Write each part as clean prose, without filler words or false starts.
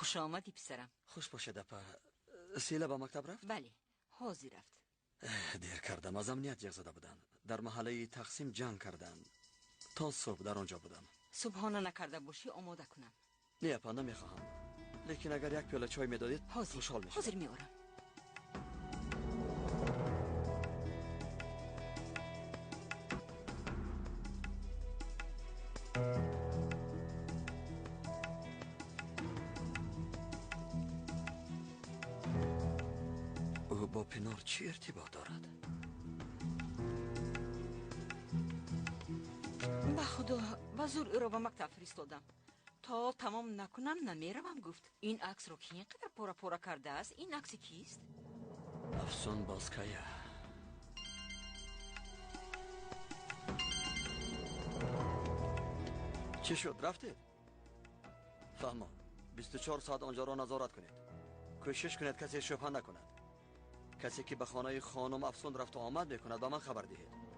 خوش آمدی پسرم. خوش باشه دپا. سیلا با مکتب رفت؟ بله حاضر رفت. دیر کردم، از امنیت جغ زده بودن. در محله تقسیم جنگ کردن. تا صبح در آنجا بودم. صبحانه نکرده باشی آماده کنم. نه اپا نمیخواهم، لیکن اگر یک پیاله چای میدادید خوشحال میشم. حاضر میارم. او با پینار چی ارتباط دارد؟ به خدا و زور او را به مکتب فرستادم. تا تمام نکنم نمیروم گفت. این عکس رو که اینقدر پورا پورا کرده است، این عکس کیست؟ افسون بازکایه. چی شد رفتید؟ فهمم 24 ساعت آنجا را نظارت کنید. کوشش کنید کسی شبهه نکند. کسی که به خانه خانم افسون رفت و آمد میکند به من خبر دهید.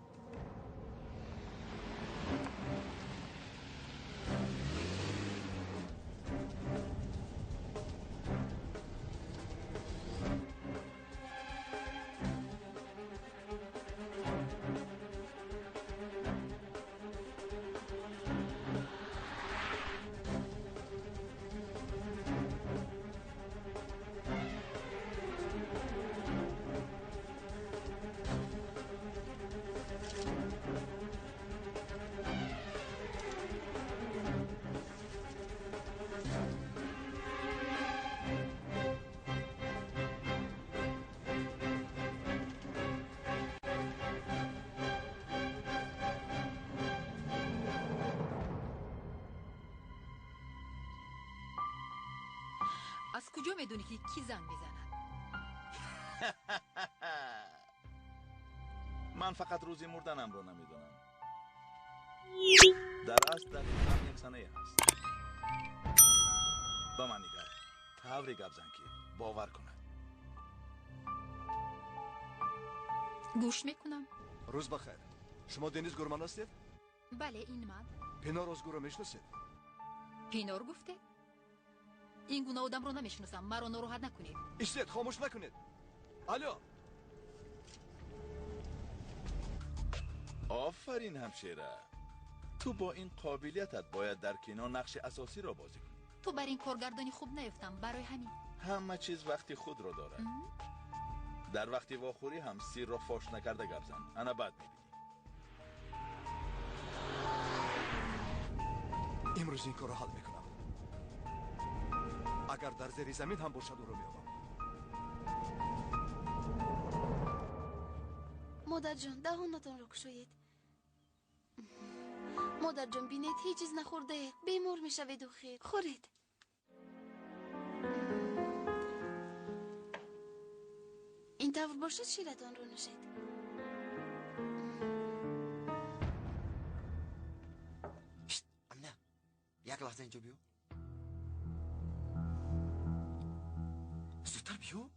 از کجا میدونی که کی زنگ میزند؟ من فقط روزی مردنم رو نمیدونم. در اصل در این هم یک سنه هست. با من نگاه طوری گپ زن که باور کنه. گوش میکنم. روز بخیر. شما دنیز گورمان هستید؟ بله این من. پینار روزگو رو میشناسید؟ پینار گفته؟ این گونه آدم رو نمیشناسم. مرا ناراحت نکنید. ایستید، خاموش نکنید. الو. آفرین همشیره. تو با این قابلیتت باید در کینو نقش اساسی را بازی کنی. تو بر این کارگردانی خوب نیفتم. برای همین همه چیز وقتی خود رو داره. در وقتی واخوری هم سیر را فاش نکرده گپ زن. انا بعد میبینی. امروز این کار رو حل میکنم. اگر در زیر زمین هم باشد او رو میابم. مادر جان دهانتان رو گشایید. مادر جان بینید هیچ چیز نخورده. بیمار میشوید و خیر. خورید. این طور باشد شیرتان رو نوشید. امنه یک لحظه اینجا بیو. زودتر بیو.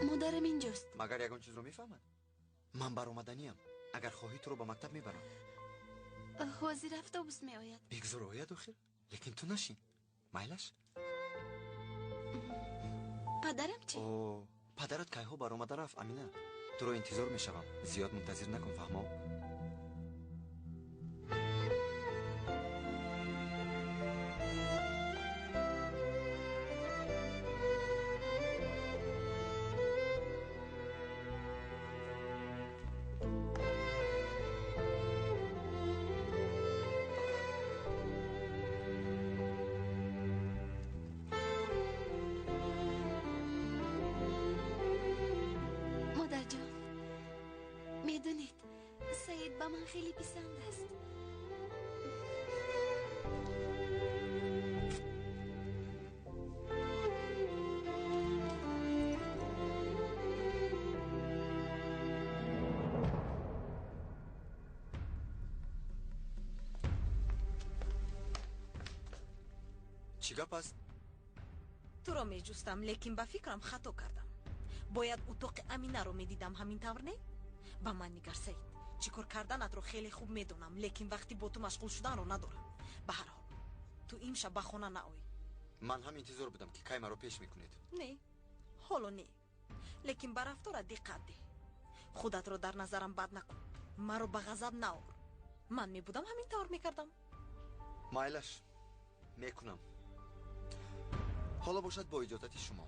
مادرم اینجاست. مگر یکان چیز رو میفهمد؟ من بر اومدنیم. اگر خواهی تو رو به مکتب میبرم. وزیر اتوبوس می آید. بگذار آید آخر. لیکن تو نشین. مایلش. پدرم چی؟ اوه پدرت که ها بر اومده رفت امینه. تو رو انتظار میشوم. زیاد منتظر نکن فهمو. مادر جان میدونید سعید به من خیلی پسند است. چی گپ است؟ تو را می جستم لیکن با فکرم خطا کردم. باید اتاق امینه رو می دیدم همین طور نه؟ با من نگر سعید. چیکار کردنت رو خیلی خوب میدونم، لیکن وقتی با تو مشغول شدن رو ندارم. به هر حال تو امشب به خونه نآی. من هم انتظار بودم که کی مرا پیش میکنید. نه حالا نه، لیکن به رفتار دقت ده. خودت رو در نظرم بد نکن، مرا به غضب نآور. من می بودم همین طور میکردم. مایلش میکنم. حالا باشد با اجازت شما.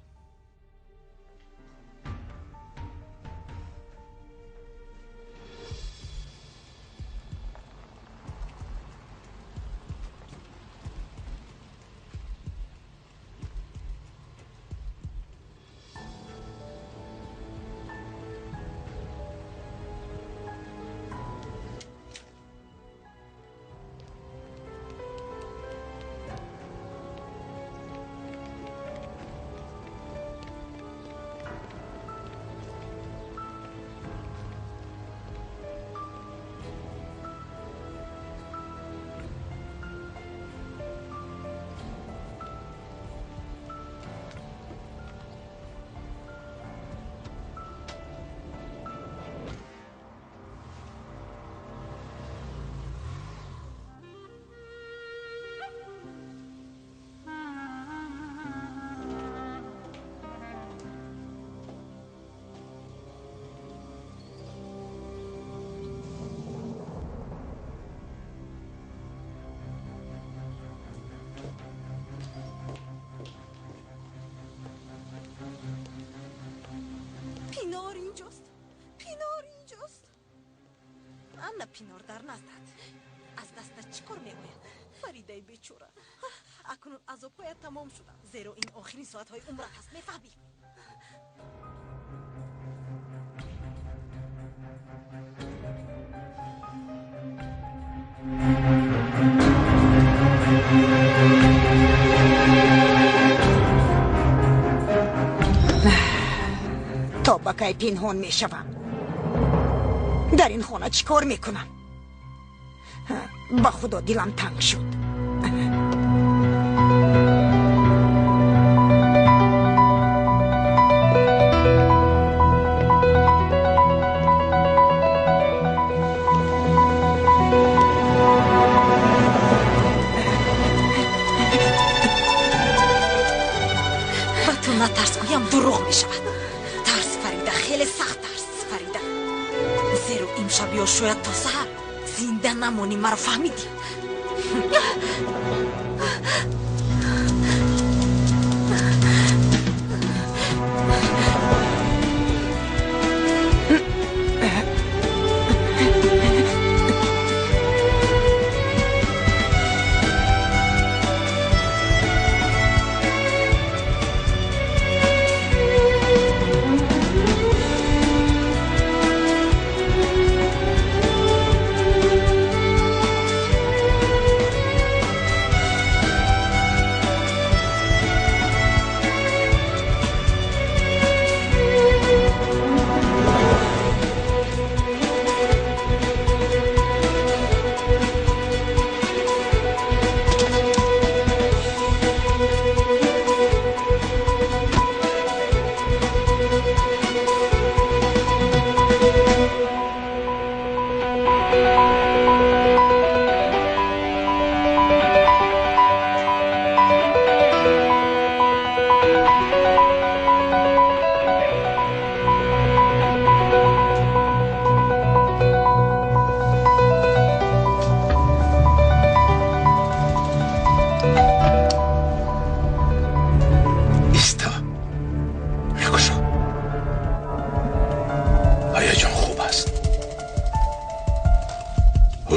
پینار اینجاست. پینار اینجاست. انا پینار در نزدت. از دستت چیکار می‌آید؟ فریده بیچاره. اکنون عذاب‌هایت تمام شده، زیرا این آخرین ساعت‌های عمرت است. می‌فهمی؟ تا بکی پنهان میشوم. در این خانه چیکار میکنم؟ به خدا دلم تنگ شد. با تو نترس گویم دروغ میشود. ترس فریده، خیلی سخت ترس فریده. زیرا امشب یا شاید تا سحر زنده نمانی. مرا فهمیدی؟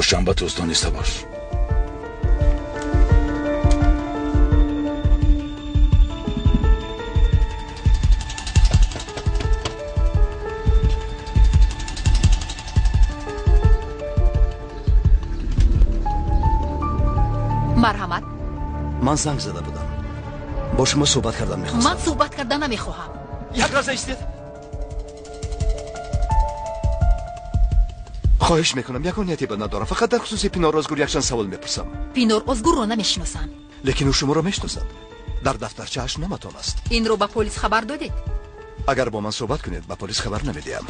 شنبه توست دانسته باش. مرحمت. من زنگ زده بودم. با شما صحبت کردن میخواستم. من صحبت کردن نمیخواهم. یک لحظه ایستید. خواهش میکنم، یکانیتی به ندارم. فقط در خصوص پینار ازگور یک چند سوال میپرسم. پینار ازگور رو نمیشناسم. لیکن او شما رو میشناسد. در دفترچه اش نامتان است. این رو به پلیس خبر دادید؟ اگر با من صحبت کنید به پلیس خبر نمیدیم.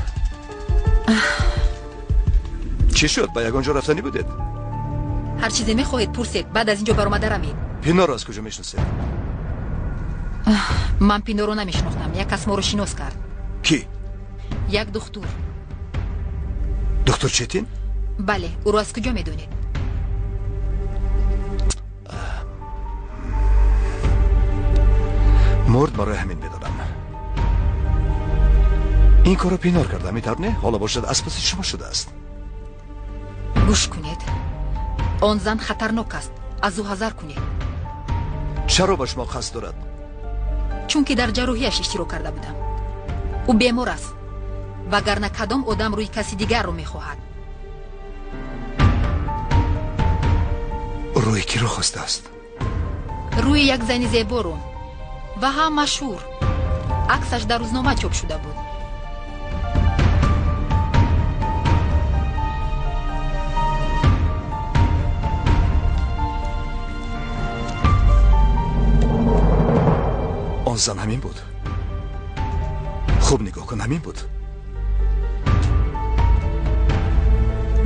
چی شد؟ با یگانجا رفتنی بودید؟ هر چیزی میخواهید پرسید، بعد از اینجا برآمده روید. پینار از کجا میشناسید؟ من پینار رو نمیشناختم. یک کس ما رو شناس کرد. کی؟ یک دکتر. دکتر چتین؟ بله، او رو از کجا میدونید؟ مرد برای همین میدادم. این کارو پینار کرده میتر نه؟ حالا باشد از پس شما شده است. گوش کنید، آن زن خطرناک است، از او حذر کنید. چرا به شما قصد دارد؟ چون که در جراحیش اشتراک کرده بودم. او بیمار است، وگرنه کدام آدم روی کسی دیگر رو میخواهد. روی کی رو خواسته است؟ روی یک زن زیبا رو و هم مشهور. عکسش در روزنامه چاپ شده بود. آن زن همین بود. خوب نگاه کن، همین بود.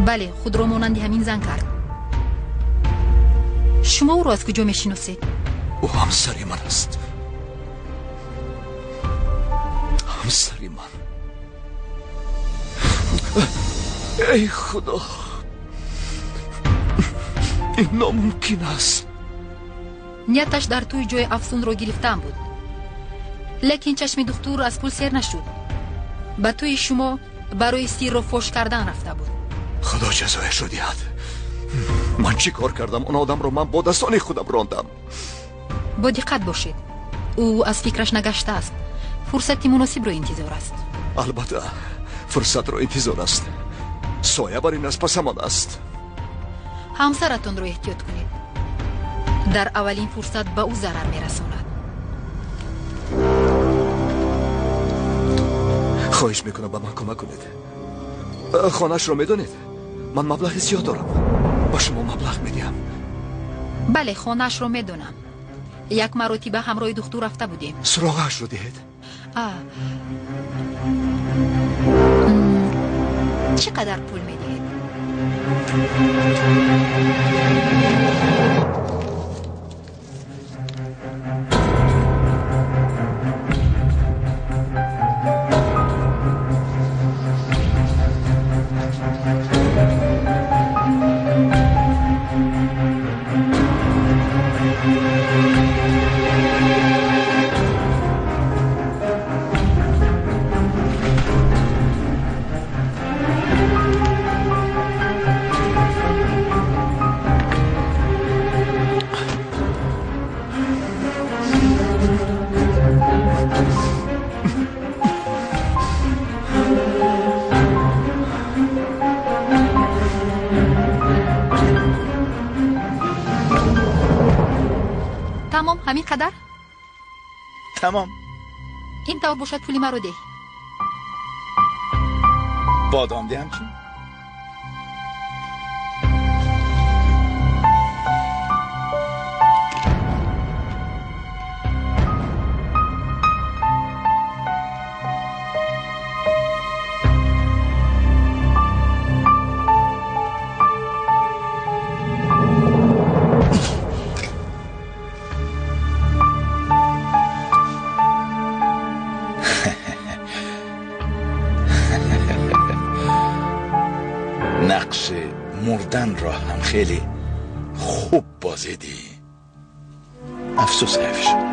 بله، خود را مانند همین زن کرد. شما او را از کجا میشناسید؟ او همسری من است. همسری من. ای خدا، این ناممکن است. نیتش در توی جای افسون را گرفتن بود، لیکن چشم دکتر از پول سیر نشد. به توی شما برای سیر را فوش کردن رفته بود. خدا جزایش را دهد. من چی کار کردم؟ اون آدم رو من با دستان خودم راندم. با دقت باشید، او از فکرش نگشته است. فرصتی مناسب رو انتظار است. البته فرصت رو انتظار است. سایه بر این از پسمان است. همسرتون رو احتیاط کنید. در اولین فرصت به او ضرر میرساند. خواهش میکنم به من کمک کنید. خانهش رو میدونید؟ من مبلغ زیاد دارم. با شما مبلغ میدیم. بله، خانهش رو میدونم. یک مرتبه همراه دکتر رفته بودیم. سراغش رو دهید. چقدر پول میدهید؟ تمام، همین قدر؟ تمام. این طور باشد پولی مرا ده. بادام دهم چی؟ نقش مردن را هم خیلی خوب بازیدی. افسوس حیف شد.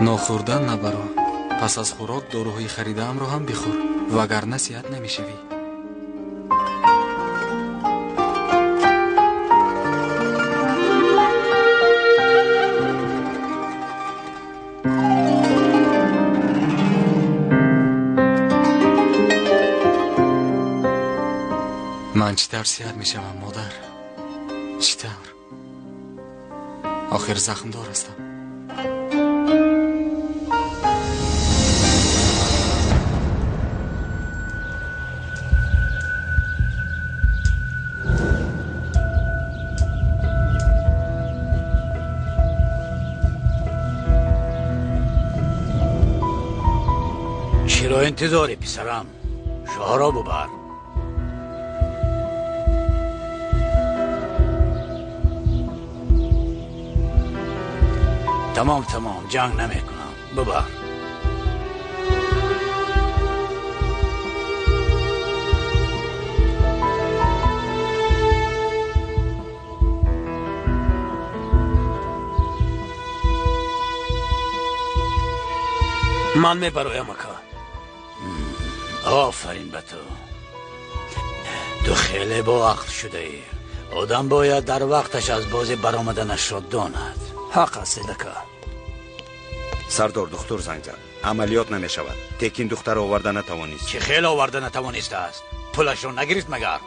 نخوردن نبرو. پس از خوراک داروهای خریده‌ام رو هم بخور وگرنه صحت نمیشوی. من چطور صحت میشوم مادر؟ چطور؟ آخر زخم دار هستم. چرا انتظاری پسرم؟ شاه را ببر. تمام جنگ نمی کنم. ببر. من میبرایم اکا. آفرین به تو خیلی با عقل شده ای. آدم باید در وقتش از بازی برآمدنش را داند. حق است دکا. سردار دکتر زنگ زد. عملیات نمی شود. تکین دختر آورده نتوانست. چه خیلی آورده نتوانسته است؟ پولش را نگرفت مگر؟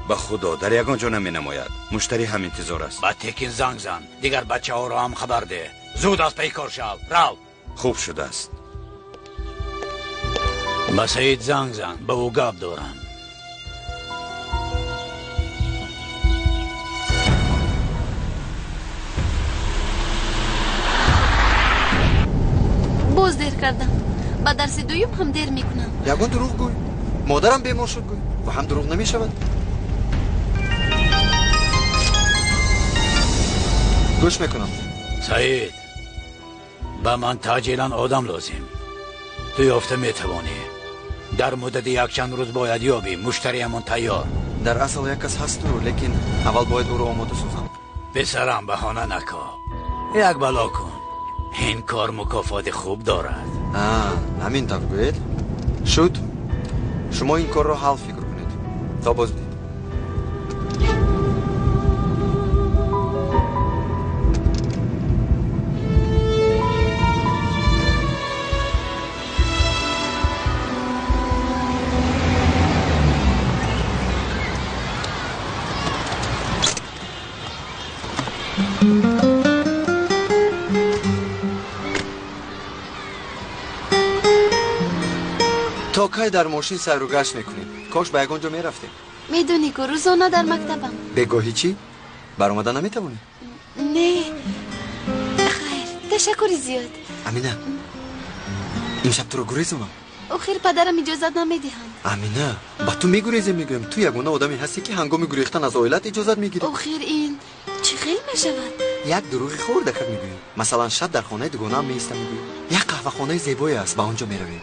به خدا در یگان جا نمی نماید. مشتری هم انتظار است. با تکین زنگ زن. دیگر بچه ها را هم خبر ده. زود از پی کار شو. رو. خوب شده است. با سعید زنگ زن. به او گپ دارم. باز دیر کردم. با درس دویم هم دیر میکنم. یگان دروغ گوی. مادرم بیمار شد گوی و هم دروغ نمی شود. گوش میکنم. سعید با من تاجیلا آدم لازم. تو یافته میتوانی. در مدت یک چند روز باید یابی. مشتری همون تیار. در اصل یک کس هست رو لیکن اول باید او رو آماده سازم. پسرم بهانه نکن. یک بلا کن. این کار مکافات خوب دارد. همین طور گوید. شد شما این کار را حل فکر کنید تا بازدید. تا کی در ماشین سر و گشت میکنیم؟ کاش به یگان جا میرفتیم. میدونی که روزانه در مکتبم. بگاهی چی؟ برآمدن نمیتوانی؟ نه خیر تشکری زیاد. امینه امشب تو رو گریزم. آخر پدرم اجازت نمیدهند. امینه با تو میگریزم. میگویم تو یگونه آدمی هستی که هنگام گریختن از عائلت اجازت میگیری. آخر این چه خیلی میشود؟ یک دروغ خورده خود میگویم. مثلا شب در خانه دوگانه میستم میگویم یک قهوه خانه زیبایی است با اونجا میرویم.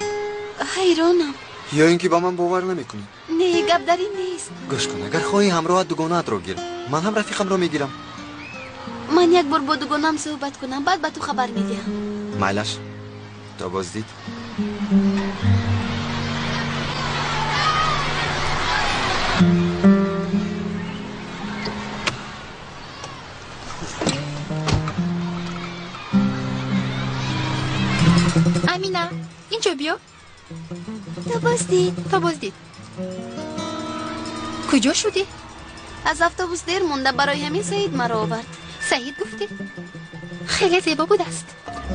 حیرانم. یا اینکه با من باور نمیکنی؟ نه گپ در این نیست. گوش کن اگر خواهی همراه دوگانه‌ات رو گیر. من هم رفیقم رو میگیرم. من یک بار با دوگانم صحبت کنم بعد به تو خبر میدهم. مایلش تا بازدید. امینه اینجا بیا. تا بازدید. کجا شدی؟ از اتوبوس دیر مونده برای همین سعید مرا آورد. سعید گفتی؟ خیلی زیبا بود است.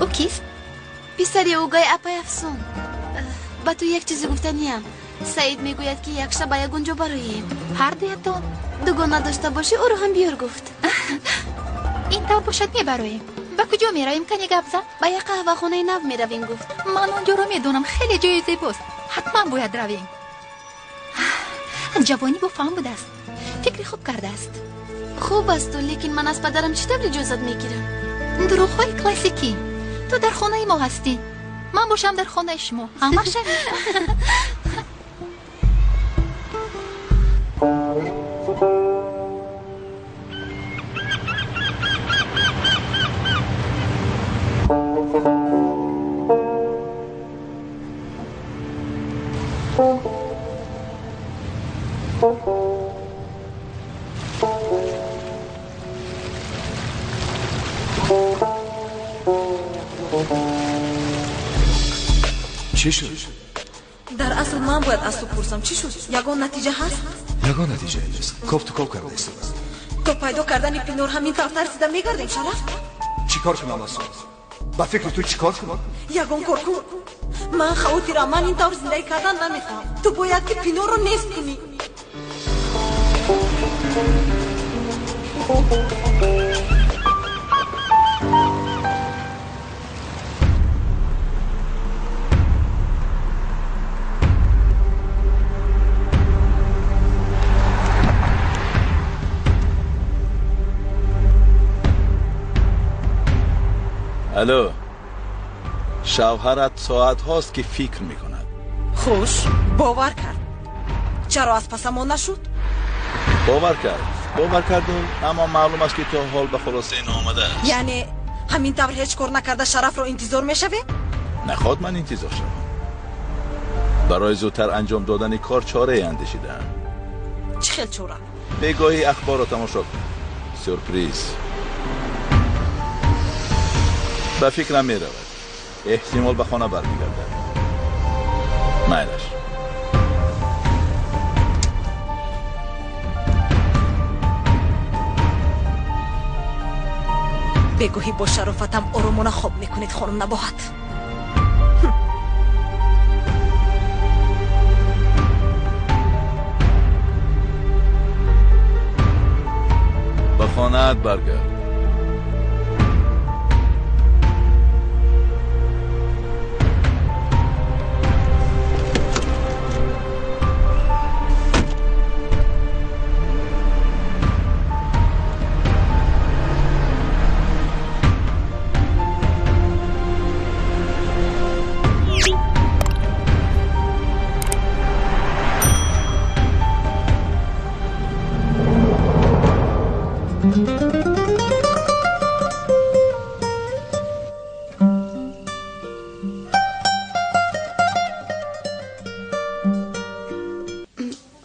او کیست؟ پسری اوگای اپای افسون. با تو یک چیزی گفتنیم. سعید میگوید که یک شب یک اونجا برایم. هر دویتان دوگانه داشته باشی او رو هم بیار گفت. این طور باشد میبرایم. با کجا میرویم کنی گپ زن؟ با یک قهوه خانه نو میرویم گفت. من آنجا رو میدونم خیلی جای زیباست. حتما باید رویم. جوانی با فهم بوده است. فکری خوب کرده است. خوب است لیکن من از پدرم چطور اجازت میگیرم؟ دروغ‌های کلاسیکی. تو در خانه ما هستی. من باشم در خانه شما. همه شنید. چی شد؟ در اصل من باید از تو پرسم چی شد؟ یگان نتیجه هست؟ یگان نتیجه نیست. کاف تو کاف کرده است. تو پیدا کردن پینور همین طور ترسیده میگردیم شرف؟ چیکار کنم اصلا؟ با فکر تو چیکار کنم؟ یگان کار کن. من خاطر من این طور زندگی کردن نمیخوام. تو باید که پینور رو نیست کنی. الو، شوهرت ساعت هاست که فکر میکند. خوش، باور کرد. چرا از پس ما نشد؟ باور کردم، اما معلوم است که تو حال به خلاصه این آمده است. یعنی همین طور هیچ کار نکرده شرف رو انتظار میشوی؟ نخواد من انتظار شوم. برای زودتر انجام دادن کار چاره اندیشیدم. چه خیل چاره؟ بگاهی اخبار رو تماشا کن. سورپریز. به فکرم می رود احتمال به خانه برمیگردد. میلش. بگوهی با شرافتم آرومانه خواب میکنید خانم نباهت. به خانه‌ات برگرد.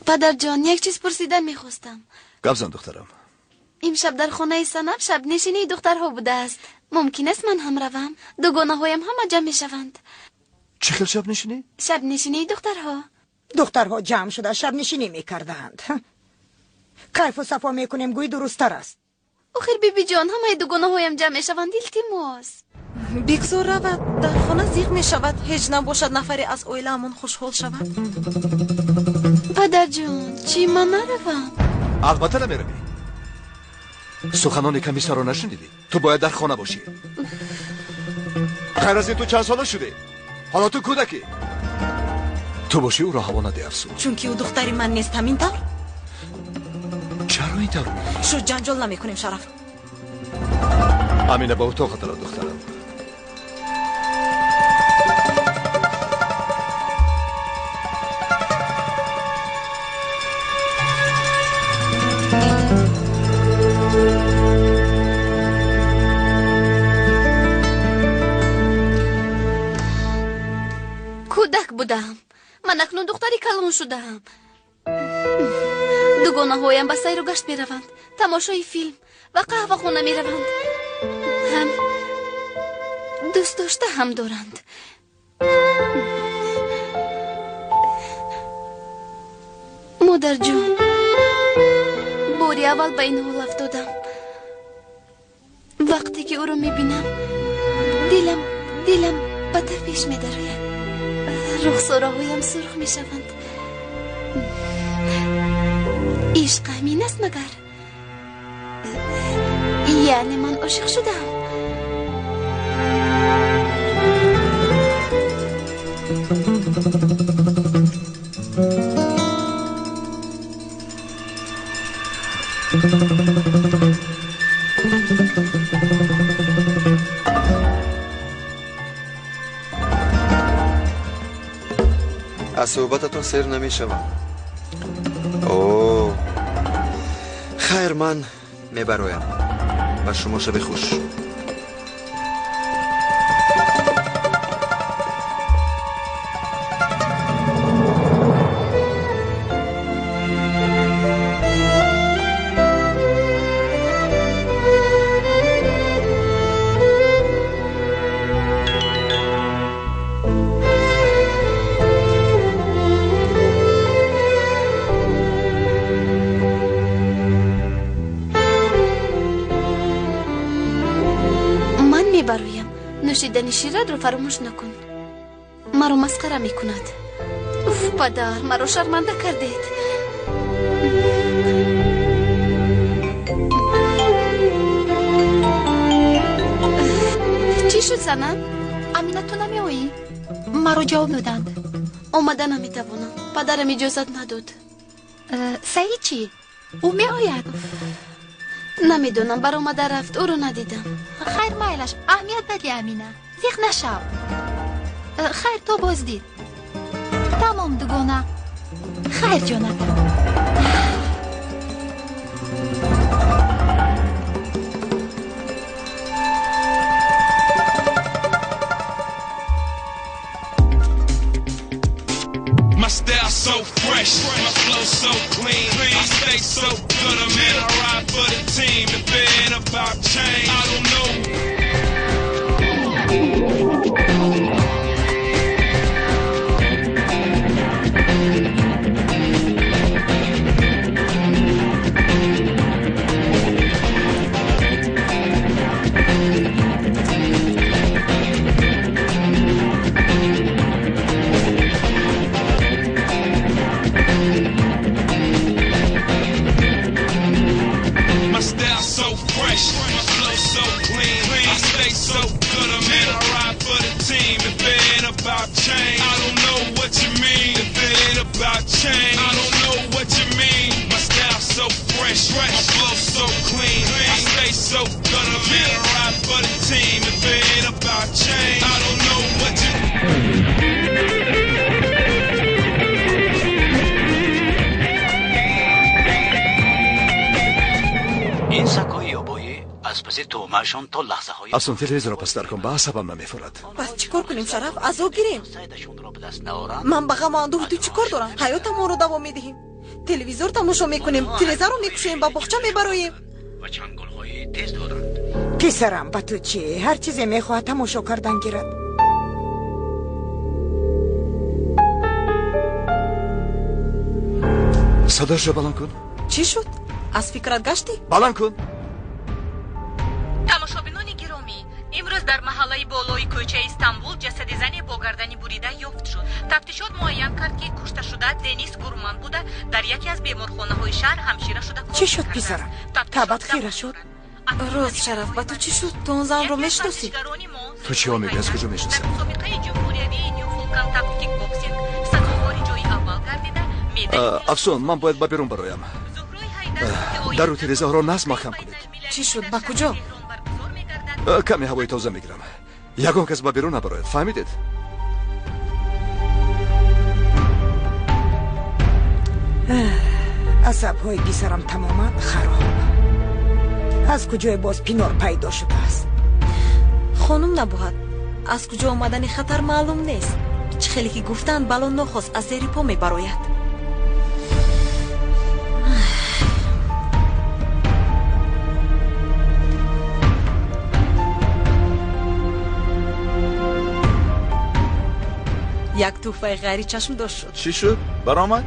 پدر جان، یک چیز پرسیدن میخواستم. گفزن دخترم. امشب در خانه سنم شب نشینی دخترها بوده است. ممکن است من هم روم؟ دوگانه هایم هم جمع میشوند. چه خیل شب نشینی؟ شب نشینی دخترها جمع شده شب نشینی میکردند. کیف و صفا میکنیم گوی درست تر است. آخر بیبی جان همه دوگانه هایم جمع میشوند. التماس بگذار رود. در خانه زیغ میشود. هیچ نباشد نفری از اویلمون خوشحال شود. پدر جان چی من نروم؟ البته نمیروی. سخنان کمیسر رو نشنیدی؟ تو باید در خانه باشی. خیر از این تو چند ساله شده؟ حالا تو کودکی. تو باشی او را هوا نده افسون. چون که او دختری من نیست همین طور. چرا این طور؟ شو جنجال نمی کنیم شرف. امینه با اتاق دارد دخترم. کودک بودم. من اکنون دختری کلان شدم. دوگانه هایم به سیر و گشت می روند. تماشای فیلم و قهوه خونه می روند. هم دوست داشته هم دارند. مادر جون، باری اول به این حال افتادم. وقتی که او رو می بینم دلم به تپش می دراید. رخسارهایم سرخ می شوند. عشق همین است مگر؟ یعنی من عاشق شدم. از صحبتتون سر نمی شوم. اوه خیر من میبرایم. و شما شب خوش. گفتن شیرت رو فراموش نکن. مرا مسخره میکند. اوف پدر، مرا شرمنده کردید. چی شد سنم؟ امینه تو نمیایی؟ مرا جواب دادند. آمده نمیتوانم، پدرم اجازت نداد. سعید چی؟ او میآید؟ نمیدونم، بر آمده رفت، او رو ندیدم. خیر مایلش، اهمیت بدی امینه، زیخ نشو. خیر تو بازدید. تمام دگونه. خیر جانتم. My style so fresh, my flow so clean, I stay so good, I'm in, I ride for the team. If it ain't about change, I don't know. My style so fresh, my flow so clean, I stay so good, I'm in, I ride for the team. If it ain't about change, I don't know what you mean. If it ain't about change, I don't know what you mean. My style so fresh, my flow so clean, I stay so good, I'm in, I ride for the team. If it ain't about change, I don't know what you این سکوی یابایی از پس تومهشان تا لحظه های افسون تلویزیون را پس در کن، به عصبم نمیخورد. بس چیکار کنیم شرف؟ عذاب گیریم. من به غم اندوه تو چیکار دارم؟ حیات ما رو دوام میدهیم، تلویزیون تماشا میکنیم، تلویزیون رو میکشیم، به باغچه میبراییم و چنگل های تیز دارند. پسرم به تو چی؟ هر چیزی میخواد تماشا کردن گیرد. صداش را بلند کن. چی شد؟ از فکرت گشتی؟ بلند کن. тамошобинони гиромӣ, имрӯз дар маҳаллаи болои кӯчаи Истанбул ҷасади зане бо гардани бурида ёфт шуд. тафтишот муайян кард ки кушташуда Денис Гурман буда, дар яке аз беморхонаҳои шаҳр ҳамшира шуда кор چی شد پسرم؟ طبعت خیره شد؟ روز شرف با تو چی شد؟ تو اون زن رو میشناسی؟ تو چی ها میگی؟ از کجا میشناسی؟ дар мусобиқаи ҷумҳуриявии New Contact Kickboxing сазовори ҷои аввал гардида медали افسون من باید با بیرون برایم. در و تلویزیون را نصب محکم کنید. چی شد؟ با کجا؟ کمی هوای تازه میگیرم. یگان کس با بیرون نبراید، فهمیدید؟ عصب‌های پسرم تماما خراب. از کجای باز پینار پیدا شده است؟ خانم نبوهد، از کجا آمدن خطر معلوم نیست. چه خیلی که گفتن بلون نخواست از زیر پا میبراید. یک توفه غیری چشم داشت شد. چی شد؟ برآمد؟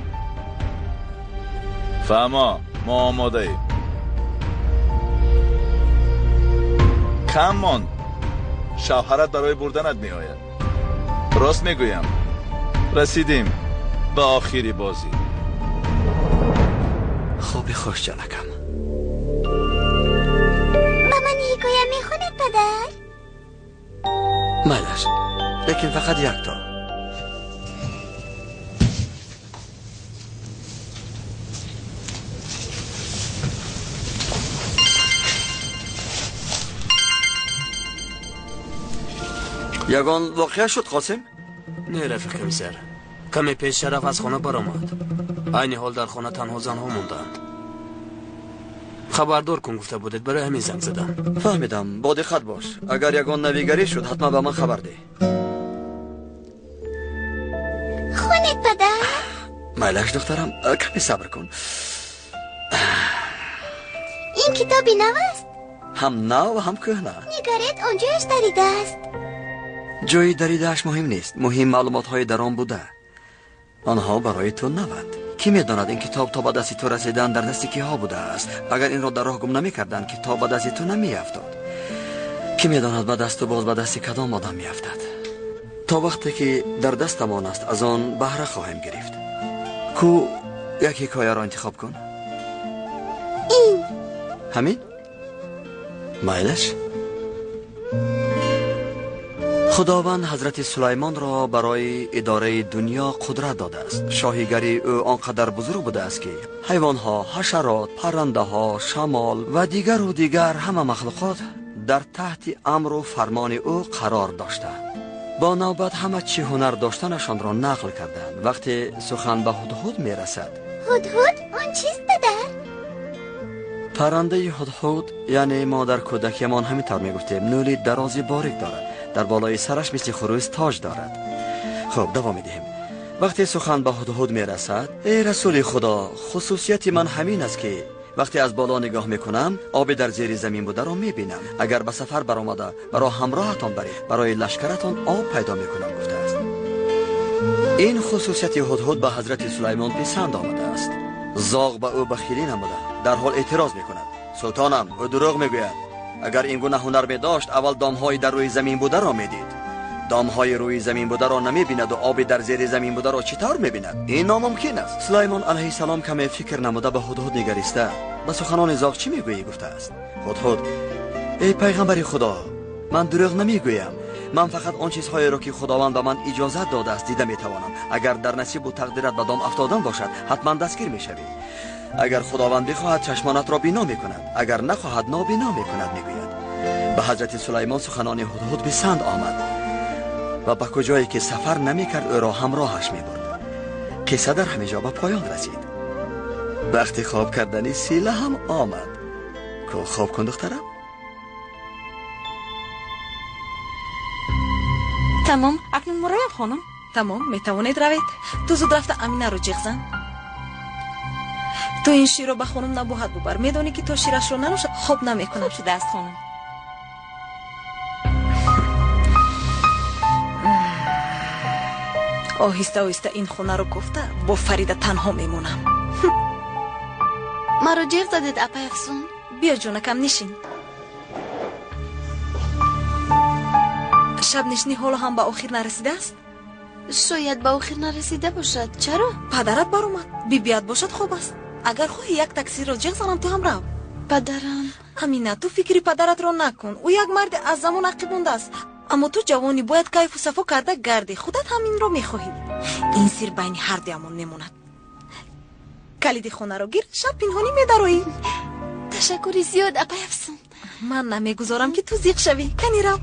فهما ما آماده ایم. کم ماند، شوهرت برای بردنت می آید. راست میگویم، رسیدیم به آخری بازی. خوبی خوش جانکم. با من حکایه میخونید پدر؟ مالش، لیکن فقط یک تا. یگان واقعه شد قاسم؟ نه رفیق کمیسر، کمی پیش شرف از خانه برآمد. عین حال در خانه تنها زنها موندند. خبردار کن گفته بودید، برای همین زنگ زدم. فهمیدم، با دقت باش. اگر یگان نویگری شد حتما به من خبر ده. خونت پدر؟ مالش دخترم، کمی صبر کن. این کتابی نو است؟ هم نو و هم کهنه. نگارت اونجاش دریده است. جایی دریدهش مهم نیست، مهم معلومات های در آن بوده. آنها برای تو نود. کی میداند این کتاب تا به دست تو رسیدن در دست کی ها بوده است؟ اگر این را در راه گم نمی کردند کتاب به دست تو نمی افتاد. کی میداند به دست و باز به دست کدام آدم میافتد. تا وقتی که در دستمان است از آن بهره خواهیم گرفت. کو یک حکایه را انتخاب کن. این همین؟ مایلش؟ خداوند حضرت سلیمان را برای اداره دنیا قدرت داده است. شاهیگری او آنقدر بزرگ بوده است که حیوانها، حشرات، پرنده ها، شمال و دیگر همه مخلوقات در تحت امر و فرمان او قرار داشتند. با نوبت همه چی هنر داشتنشان را نقل کردند. وقتی سخن به هدهد می رسد. هدهد آن چیست پدر؟ پرنده هدهد یعنی ما در کودکیمان همینطور می گفتیم نولی درازی باریک دارد. در بالای سرش مثل خروس تاج دارد. خب دوام میدهیم. وقتی سخن به هدهد می رسد: ای رسول خدا، خصوصیت من همین است که وقتی از بالا نگاه میکنم آب در زیر زمین بوده را میبینم. اگر به سفر برآمده برای همراهتان برید برای لشکرتان آب پیدا میکنم گفته است. این خصوصیت هدهد به حضرت سلیمان پسند آمده است. زاغ به او بخیلی نموده در حال اعتراض میکند: سلطانم، او دروغ میگوید. اگر این گونه هنر می داشت اول دامهای در روی زمین بوده را میدید. دامهای روی زمین بوده را نمیبیند و آب در زیر زمین بوده را چطور میبیند؟ این ناممکن است. سلیمان علیه السلام کمی فکر نموده به هدهد نگریسته: به سخنان زاغ چی میگویی؟ گفته است. هدهد: ای پیغمبر خدا، من دروغ نمیگویم. من فقط آن چیزهایی را که خداوند به من اجازت داده است دیده میتوانم. اگر در نصیب و تقدیرت به دام افتادن باشد حتما دستگیر میشوی. اگر خداوند بخواهد چشمانت را بینا میکند، اگر نخواهد نابینا میکند میگوید. به حضرت سلیمان سخنان هدهد بسند آمد و به کجایی که سفر نمیکرد او را همراهش میبرد. قصه در همه جا به پایان رسید. وقتی خواب کردنی سیله هم آمد. که خواب کن دخترم. تمام. اکنون مرایم خانم تمام. میتوانید روید. تو زود رفته امینه رو جیغ زن. تو این شیر رو به خانم نباید ببر. میدونی که تو شیرش رو ننوشد خوب نمیکنم. شده است خانم. آهسته آهسته این خونه رو گفته با فریده تنها میمونم. مرا جیغ زدید اپا افسون. بیا جونکم نشین. شب نشینی حالا هم به آخر نرسیده است؟ شاید به آخر نرسیده باشد. چرا؟ پدرت بر اومد. بیاد باشد خوب است. اگر خواهی یک تاکسی رو جیغ زنم تو هم رو. پدرم. امینه تو فکری پدرت رو نکن. او یک مرد از زمان عقب مونده است. اما تو جوانی باید کیف و صفا کرده گردی. خودت همین رو میخواهی. این سر بین هر دیامون میموند. کلید خونه رو گیر. شب پنهانی میدروی. تشکری زیاد اپا افسون. من نمیگذارم که تو زیغ شوی. کنی رو.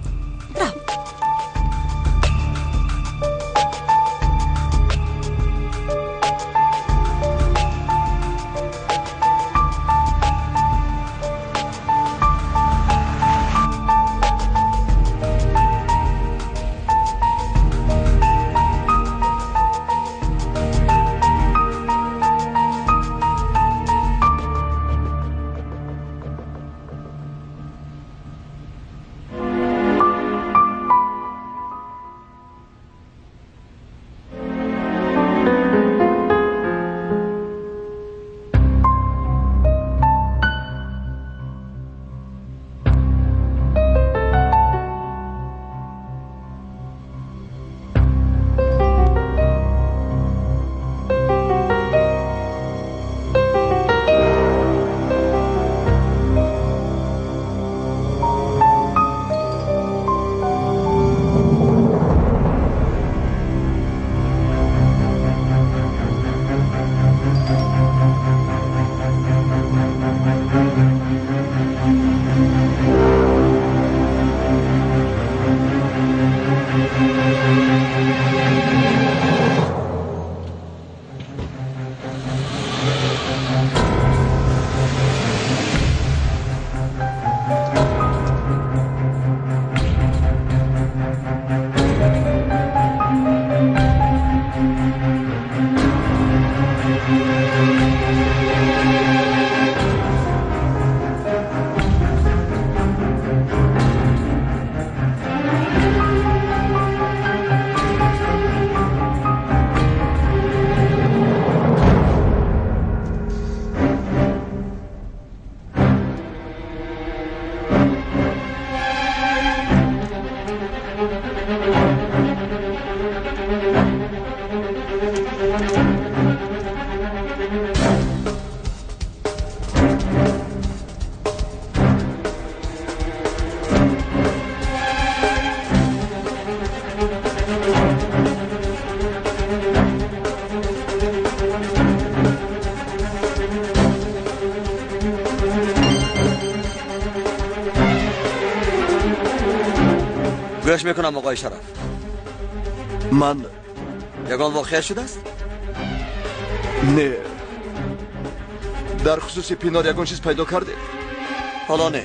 میکنم آقای شرف. من یگان واقعه شده است؟ نه. در خصوص پینار یگان چیز پیدا کرده؟ حالا نه،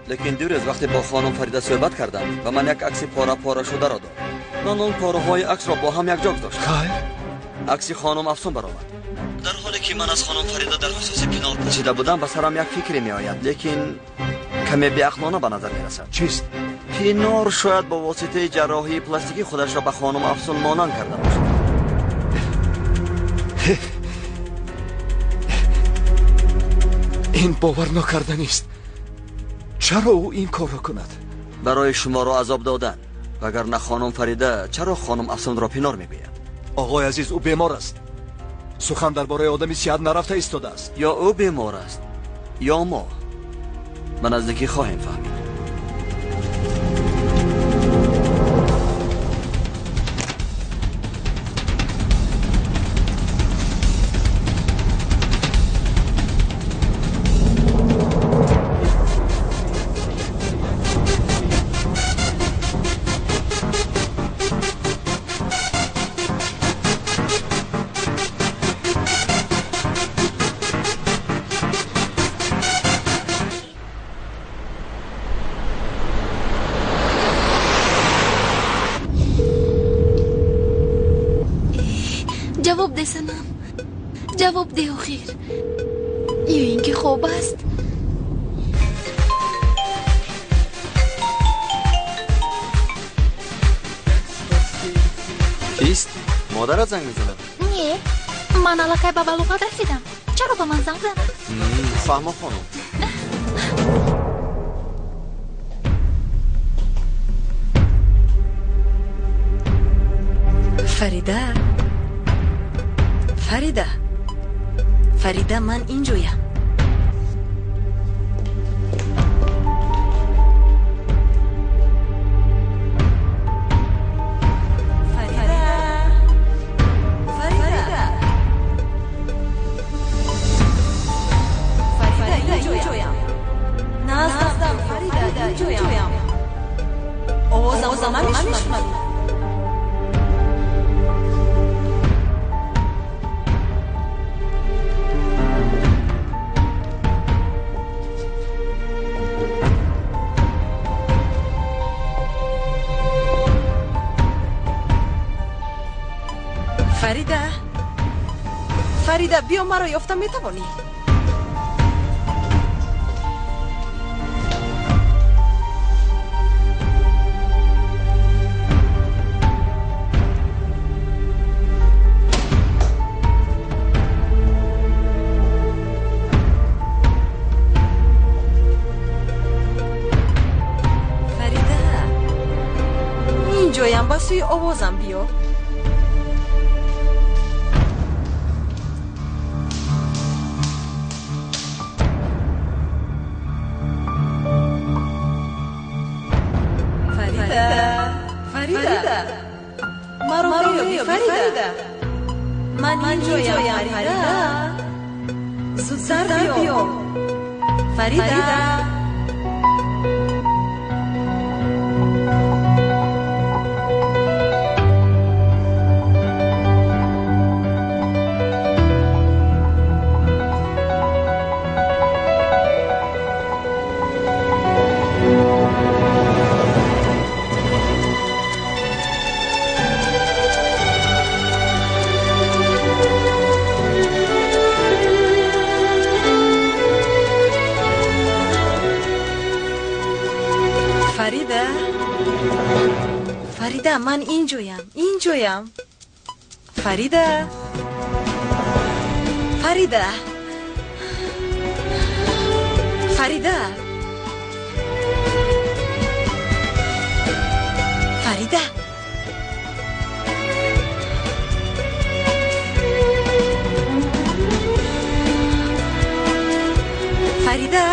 لیکن دیروز وقتی با خانم فریده صحبت کردم و من یک عکس پاره پاره شده را داد. من اون پاره های عکس را با هم یک جا گذاشتم. خیر؟ عکس خانم افسون برآمد. در حالی که من از خانم فریده در خصوص پینار پرسیده بودم، به سرم یک فکری می آید، لیکن کمی بی‌عقلانه به نظر می رسد. چیست؟ پینار شاید با واسطه جراحی پلاستیکی خودش را به خانم افسون مانند کرده باشد. این باور نکردنی است. چرا او این کار را کند؟ برای شما را عذاب دادن. وگرنه خانم فریده چرا خانم افسون را پینار میگوید؟ آقای عزیز، او بیمار است. سخن درباره آدمی صحت نرفته ایستاده است. یا او بیمار است یا ما. به نزدیکی خواهیم فهمید. جواب ده سنم، جواب ده خیر. یا اینکه خوب است. کیست؟ مادرت زنگ میزنه؟ نه، من علاقه به بلوغت رسیدم. چرا به من زنگ زدن؟ فهمم خانم. فریده من اینجویم. فریده بیا مرا یافتم میتوانی؟ فریده اینجایم، با سوی آوازم بیا. فریده من اینجایم. فریده زودتر بیا. فریده فریده من اینجایم. فریده فریده فریده فریده فریده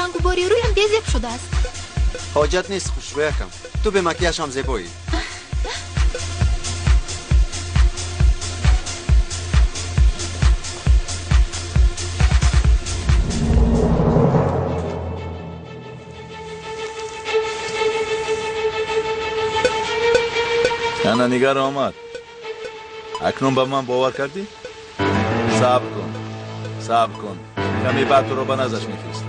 رنگ و باری رویم بیزیب شده است. حاجت نیست خوشرویه کم. تو به مکیاژ هم زیبایی. انا نگار آمد. اکنون به من باور کردی؟ صبر کن کمی بعد تو رو به نزدش میفرستم.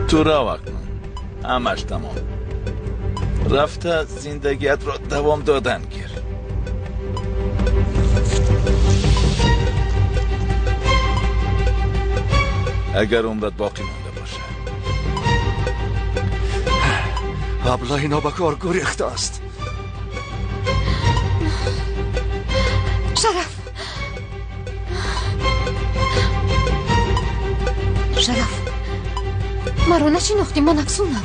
تو را کن. همش تمام. رفته زندگیت را دوام دادن کرد. اگر عمرت باقی مانده باشه. ابله اینا به کار گریخته است. شرف مرا نشناختی. من افسونم.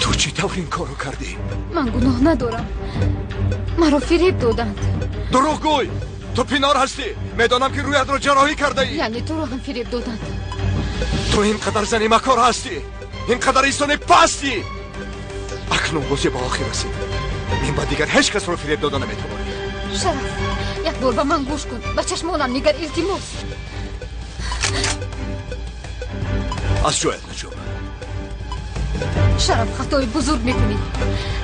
تو چی طور این کارو کردی؟ من گناه ندارم. مرا فریب دادند. دروغ گوی. تو پینار هستی. میدانم که رویت رو جراحی کرده ای. یعنی تو رو هم فریب دادند. تو اینقدر زنی مکار هستی. اینقدر ایستانی پستی. اکنون بازی با آخر رسید. این بعد دیگر هیچ کس رو فریب داده نمیتوانی. شرف یک بار به من گوش کن. به چشمانم نگر. التماس. از جویت نجوم. شرف خطای بزرگ میکنی.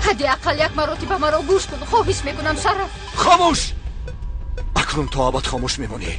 حداقل یک مرتبه مرا گوش کن. خواهش میکنم شرف. خاموش. اکنون تا ابد خاموش میمونی.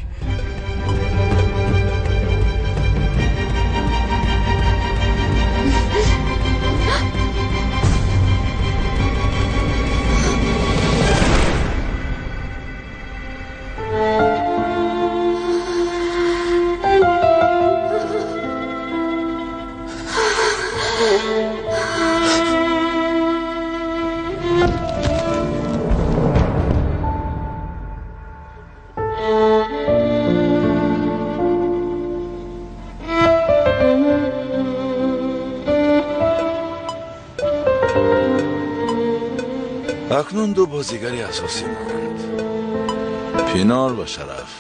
اکنون دو بازیگری اساسی ماند. پینار و شرف.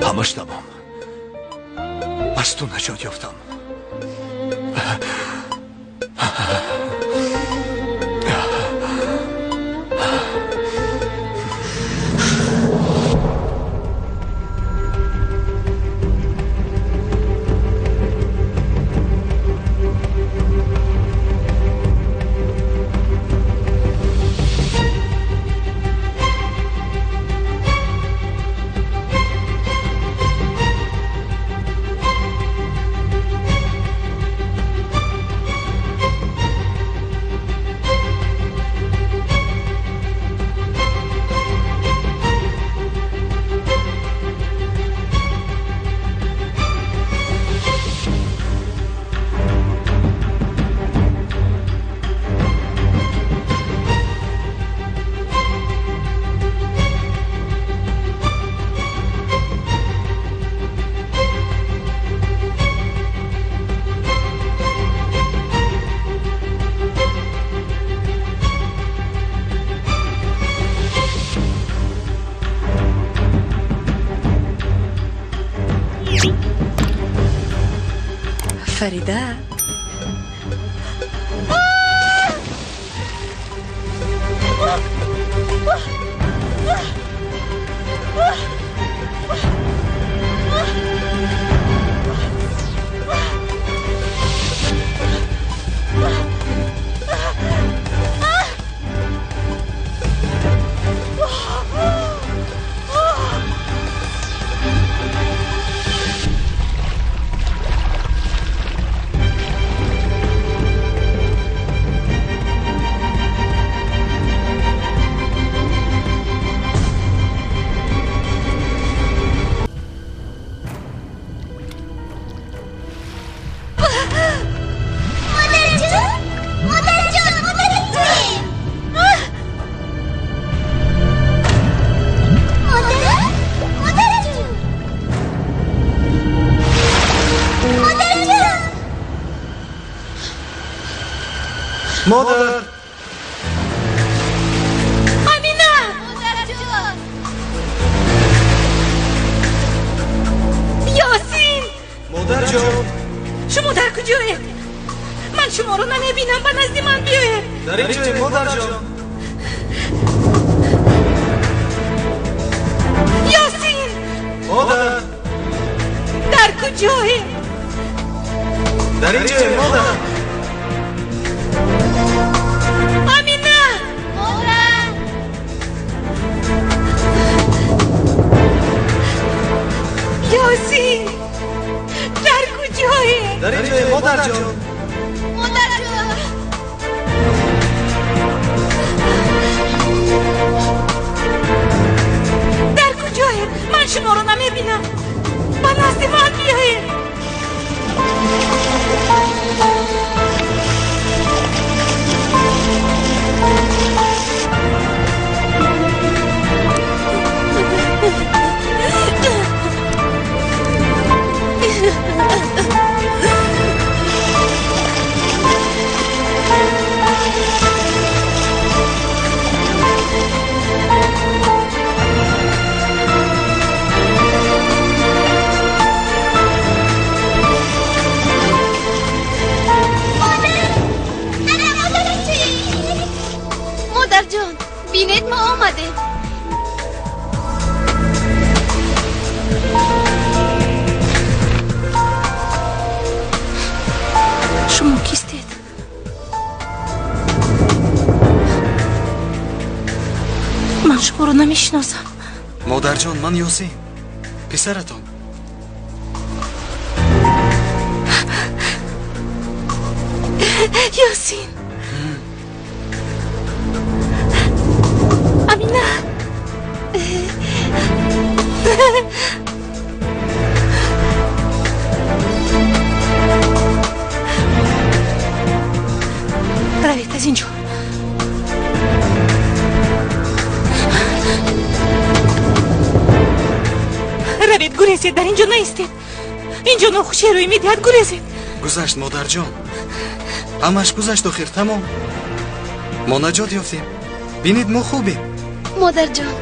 همش تمام. از تو نجات یافتم. فریده مادر آمینه یاسین مادر جان شما در کجایید؟ من شما رو نمیبینم، به نزد من بیایید. در اینجای مادر جان. یاسین مادر در کجایید؟ در اینجای مادر. آمینه مادر یاسین در کجایید؟ در اینجای مادر جان. مادر جان در کجایید؟ من شما رو نمیبینم، به نزد من بیایید. مادر جان بینید ما آمده. شما کیستید؟ من شما رو نمیشناسم. مادر جان من یاسین پسرتان. یاسین امینه روید از اینجا. روید گریزید، در اینجا نیستید. اینجا نخوشی روی میدهد، گریزید. گذشت مادر جان، همش گذشت آخر تمام. ما نجات یافتیم، بینید ما خوبیم. مادر جان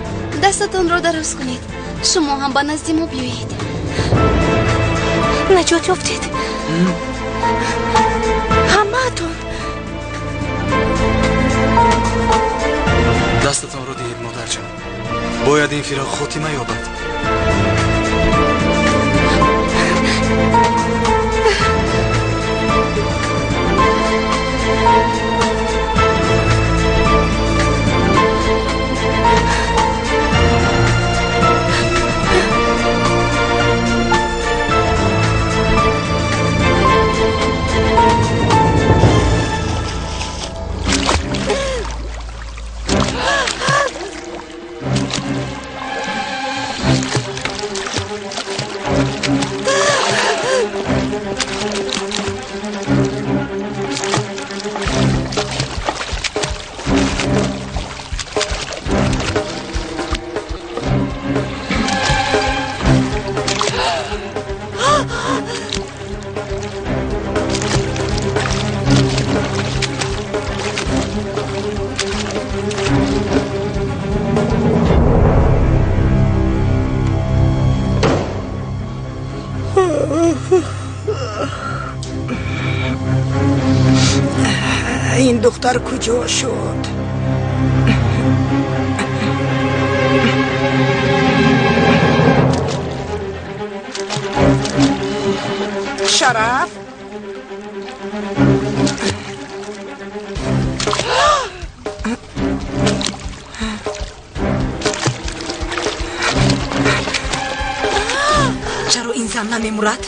دستتان رو دراز کنید، شما هم به نزد ما بیایید. نجات یافتید همه تون. دستتان رو دهید مادر جان، باید این فراق خاتمه یابد. این دختر کجا شد؟ شرف؟ چرا این زن نمیمورد؟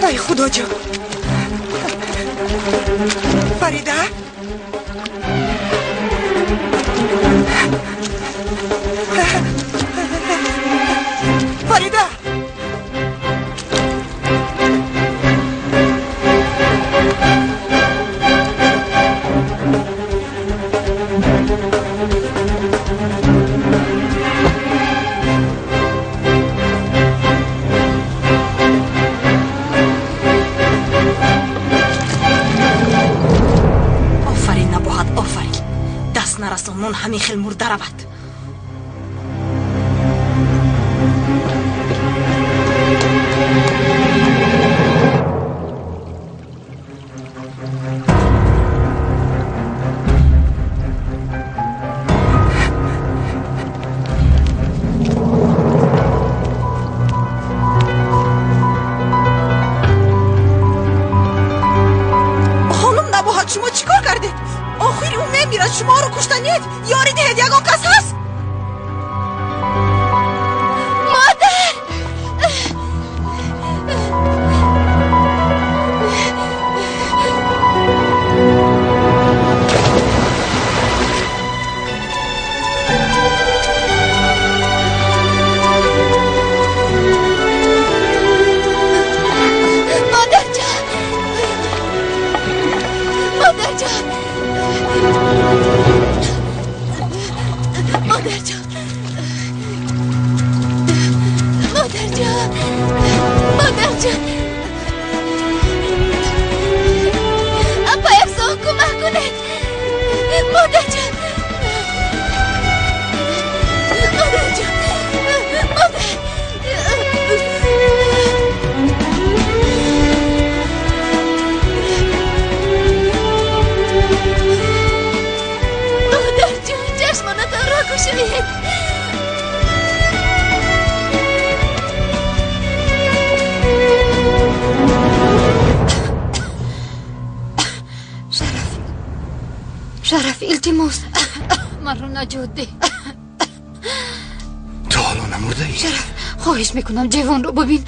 ای خدا جان فریده فریده نون همین خیل مرده رود. خانم نباید شما چیکار کردید؟ آخری اون نمیرد شما رو کشتنید. یاری دهید یگان کس هست؟ شرف التماس من رو نجات ده. تو حالا نمرده ای؟ شرف خواهش میکنم جوان رو ببین.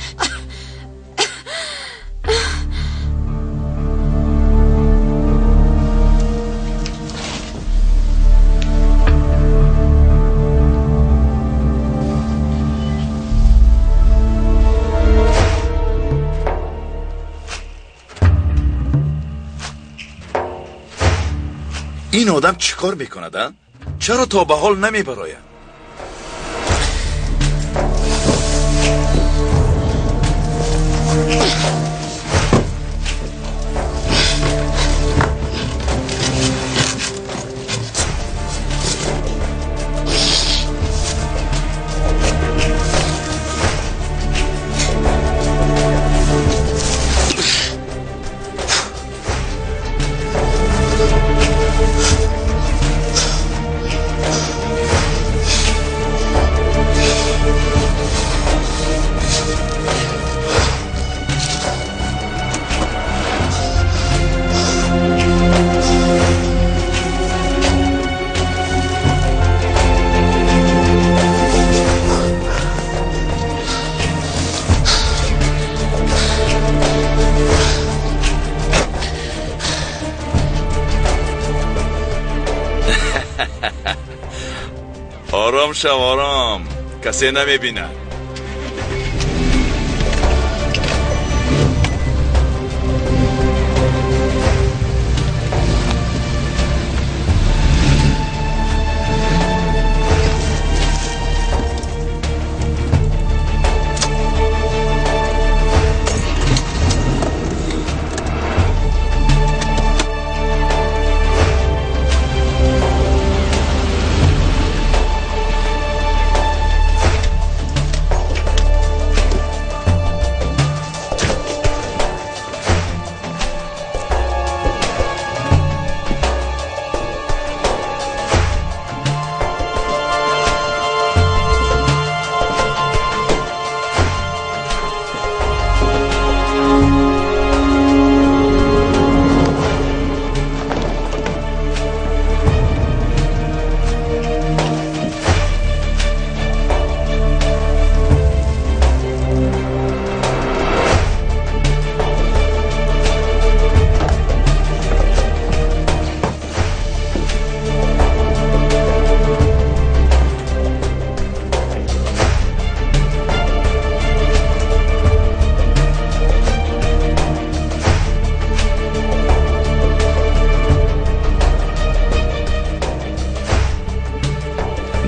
این آدم چیکار میکند؟ چرا تا به حال نمیبراید؟ آرام شو آرام، کسی نمیبینه.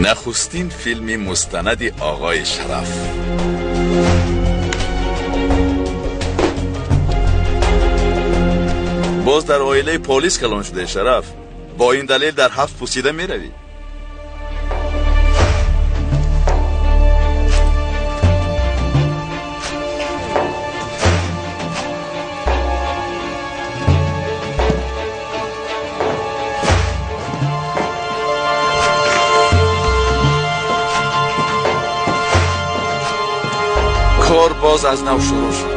نخستین فیلمی مستند آقای شرف. باز در عائله پلیس کلان شده شرف. با این دلیل در 7 پوسیده می روی. کار باز از نو شروع شد.